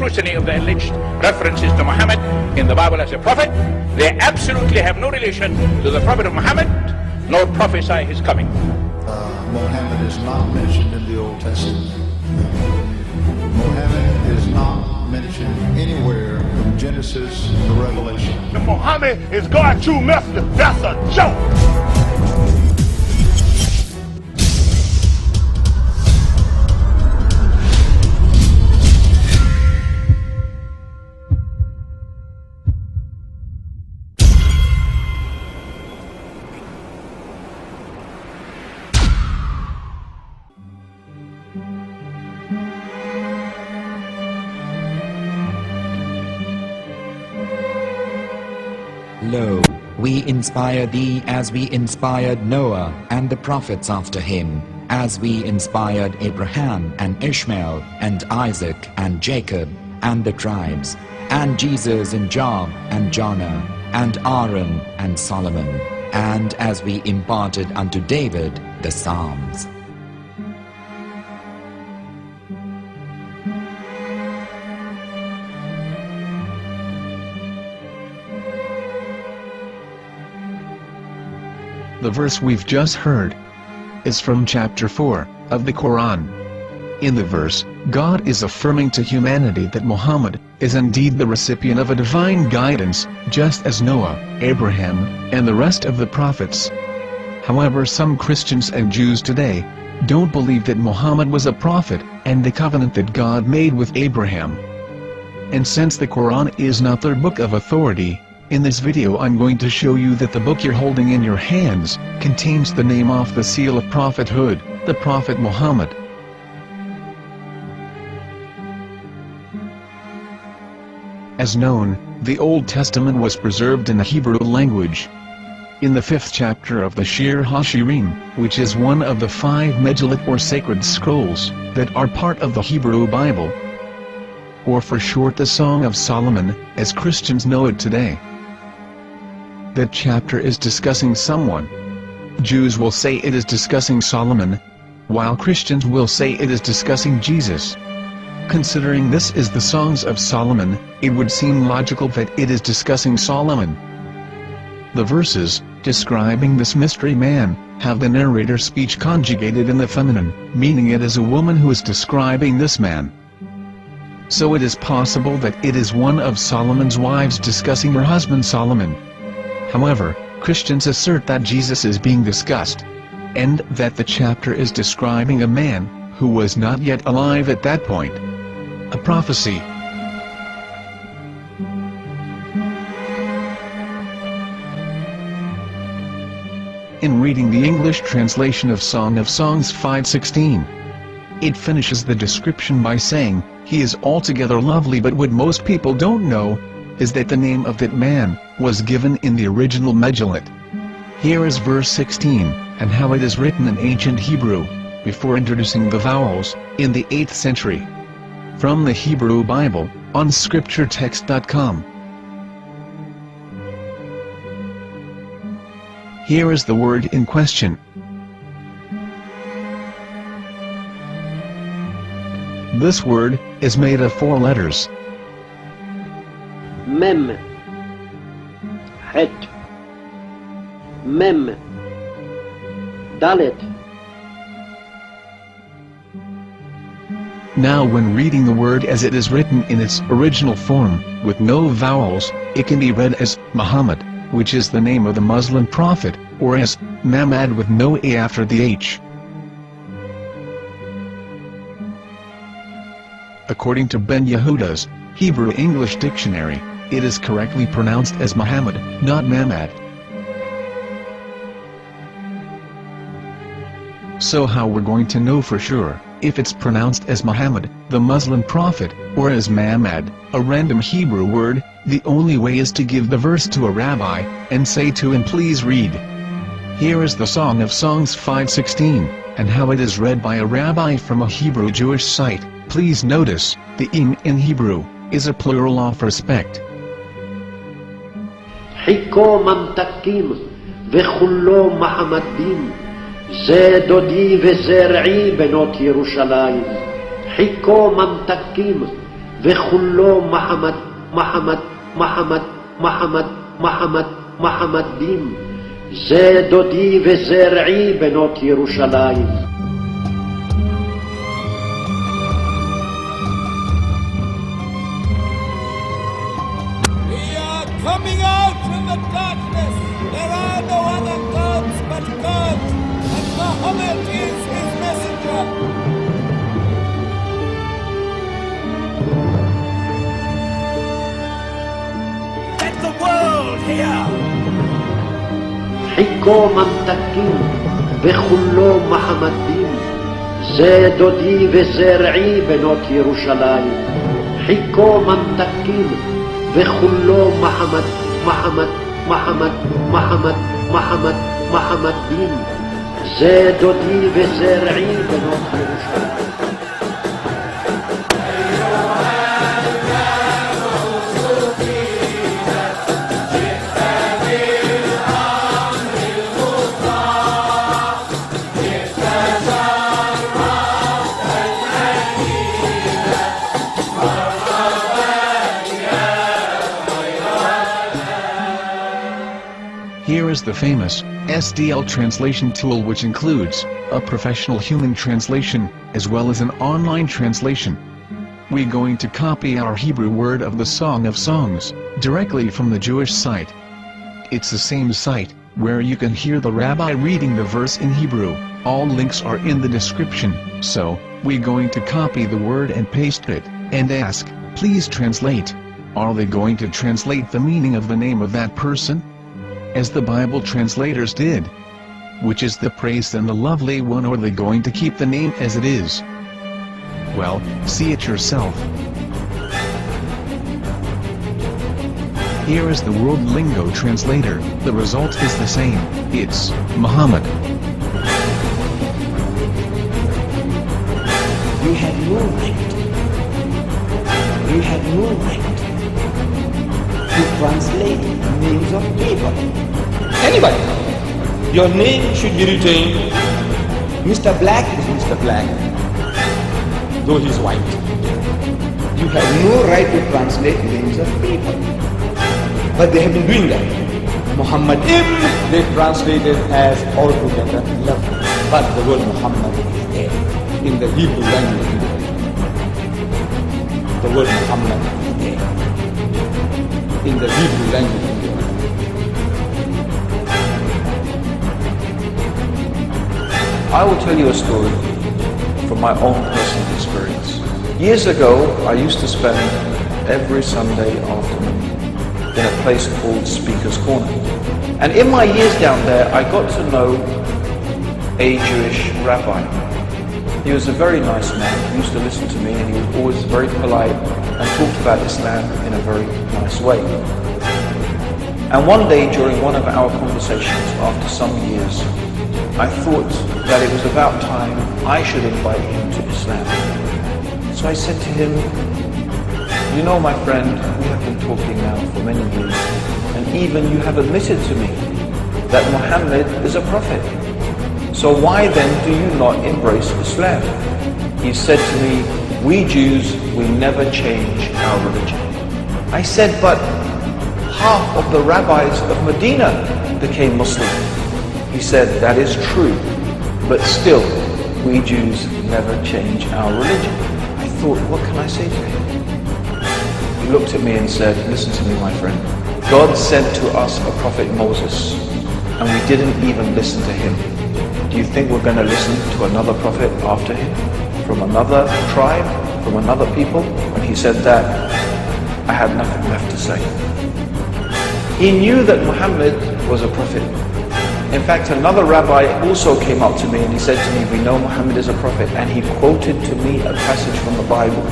scrutiny of the alleged references to Muhammad in the Bible as a prophet, they absolutely have no relation to the Prophet of Muhammad, nor prophesy his coming. Muhammad is not mentioned in the Old Testament. Muhammad is not mentioned anywhere from Genesis to Revelation. Muhammad is God's true messenger. That's a joke. Lo, we inspire thee as we inspired Noah and the prophets after him, as we inspired Abraham and Ishmael and Isaac and Jacob and the tribes, and Jesus and Job and Jonah and Aaron and Solomon, and as we imparted unto David the Psalms. The verse we've just heard is from chapter 4 of the Quran. In the verse, God is affirming to humanity that Muhammad is indeed the recipient of a divine guidance, just as Noah, Abraham, and the rest of the prophets. However, some Christians and Jews today don't believe that Muhammad was a prophet and the covenant that God made with Abraham. And since the Quran is not their book of authority, in this video I'm going to show you that the book you're holding in your hands contains the name off the seal of prophethood, the Prophet Muhammad. As known, the Old Testament was preserved in the Hebrew language. In the 5th chapter of the Shir HaShirim, which is one of the 5 Megillat or sacred scrolls that are part of the Hebrew Bible, or for short the Song of Solomon, as Christians know it today. That chapter is discussing someone. Jews will say it is discussing Solomon, while Christians will say it is discussing Jesus. Considering this is the Songs of Solomon, it would seem logical that it is discussing Solomon. The verses, describing this mystery man, have the narrator's speech conjugated in the feminine, meaning it is a woman who is describing this man. So it is possible that it is one of Solomon's wives discussing her husband Solomon. However, Christians assert that Jesus is being discussed, and that the chapter is describing a man who was not yet alive at that point. A prophecy. In reading the English translation of Song of Songs 5:16, it finishes the description by saying, "He is altogether lovely," but what most people don't know is that the name of that man was given in the original Megillat. Here is verse 16, and how it is written in ancient Hebrew, before introducing the vowels, in the 8th century. From the Hebrew Bible, on scripturetext.com. Here is the word in question. This word is made of 4 letters. Mem, Het, Mem, Dalet. Now when reading the word as it is written in its original form, with no vowels, it can be read as Muhammad, which is the name of the Muslim prophet, or as Mamad with no A after the H. According to Ben Yehuda's Hebrew English Dictionary, it is correctly pronounced as Muhammad, not Mamad. So how we're going to know for sure if it's pronounced as Muhammad, the Muslim prophet, or as Mamad, a random Hebrew word? The only way is to give the verse to a rabbi and say to him, "Please read." Here is the Song of Songs 5:16, and how it is read by a rabbi from a Hebrew Jewish site. Please notice, the im in Hebrew is a plural of respect. Hiko mamtakim vechullo Mahamadim ze dodi vezer'i benot Yerushalayim. Hiko mamtakim וכולו מחמד, מחמד, מחמד, מחמד, מחמד, מחמדים. זה דודי וזה רעי בנות ירושלים. Coming out from the darkness, there are no other gods but God, and Muhammad is his messenger. Let the world hear. חיכו ממתקים וכולו מחמדים, זה דודי וזה רעי בנות ירושלים. חיכו ממתקים וכולו מחמד, מחמד, מחמד, מחמד, מחמד, מחמדים, זה דודי וזה רעי בנות ירושלים. Here is the famous SDL translation tool, which includes a professional human translation as well as an online translation. We're going to copy our Hebrew word of the Song of Songs directly from the Jewish site. It's the same site where you can hear the rabbi reading the verse in Hebrew. All links are in the description, so we're going to copy the word and paste it and ask, please translate. Are they going to translate the meaning of the name of that person? As the Bible translators did. Which is the praised and the lovely one, or are they going to keep the name as it is? Well, see it yourself. Here is the World Lingo translator. The result is the same. It's Muhammad. We have no right. We have no right to translate names of people. Anybody. Your name should be retained. Mr. Black is Mr. Black, though he's white. You have no right to translate names of people. But they have been doing that. Muhammad ibn, they translated as altogether lovely. But the word Muhammad is there in the Hebrew language. The word Muhammad is there in the Hebrew language. I will tell you a story from my own personal experience. Years ago, I used to spend every Sunday afternoon in a place called Speaker's Corner. And in my years down there, I got to know a Jewish rabbi. He was a very nice man. He used to listen to me, and he was always very polite and talked about Islam in a very nice way. And one day during one of our conversations after some years, I thought that it was about time I should invite him to Islam. So I said to him, you know, my friend, we have been talking now for many years, and even you have admitted to me that Muhammad is a prophet. So why then do you not embrace Islam? He said to me, we Jews, we never change our religion. I said, but half of the rabbis of Medina became Muslim. He said, that is true, but still, we Jews never change our religion. I thought, what can I say to him? He looked at me and said, listen to me, my friend. God sent to us a prophet Moses, and we didn't even listen to him. Do you think we're going to listen to another prophet after him? From another tribe? From another people? When he said that, I had nothing left to say. He knew that Muhammad was a prophet. In fact, another rabbi also came up to me and he said to me, we know Muhammad is a prophet, and he quoted to me a passage from the Bible